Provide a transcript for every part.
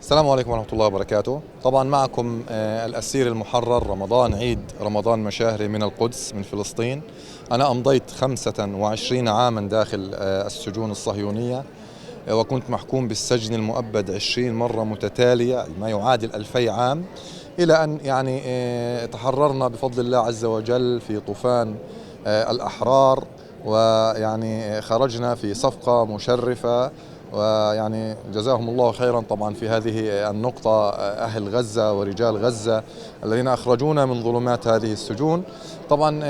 السلام عليكم ورحمة الله وبركاته. طبعا معكم الأسير المحرر رمضان عيد رمضان مشاهري من القدس من فلسطين. أنا أمضيت 25 عاما داخل السجون الصهيونية، وكنت محكوم بالسجن المؤبد 20 مرة متتالية، ما يعادل 2000 عام، إلى أن تحررنا بفضل الله عز وجل في طوفان الأحرار، خرجنا في صفقة مشرفة. جزاهم الله خيرا طبعا في هذه النقطة أهل غزة ورجال غزة الذين أخرجونا من ظلمات هذه السجون. طبعا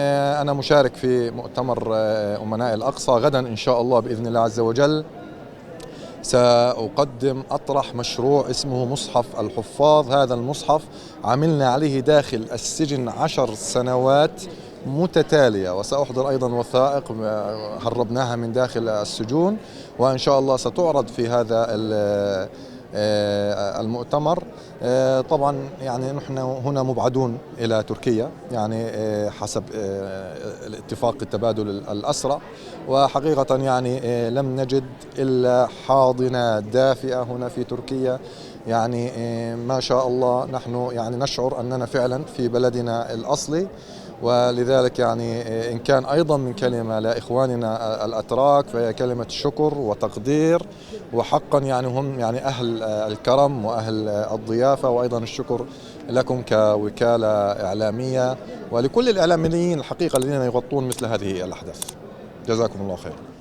أنا مشارك في مؤتمر أمناء الأقصى غدا إن شاء الله بإذن الله عز وجل. أطرح مشروع اسمه مصحف الحفاظ. هذا المصحف عملنا عليه داخل السجن 10 سنوات متتالية، وسأحضر أيضا وثائق هربناها من داخل السجون، وإن شاء الله ستعرض في هذا المؤتمر. طبعا نحن هنا مبعدون إلى تركيا، حسب الاتفاق التبادل الأسرى، وحقيقة لم نجد إلا حاضنة دافئة هنا في تركيا. ما شاء الله نحن نشعر أننا فعلا في بلدنا الأصلي، ولذلك إن كان أيضا من كلمة لإخواننا الأتراك فهي كلمة شكر وتقدير، وحقا هم أهل الكرم وأهل الضيافة، وأيضا الشكر لكم كوكالة إعلامية ولكل الإعلاميين الحقيقة الذين يغطون مثل هذه الأحداث. جزاكم الله خير.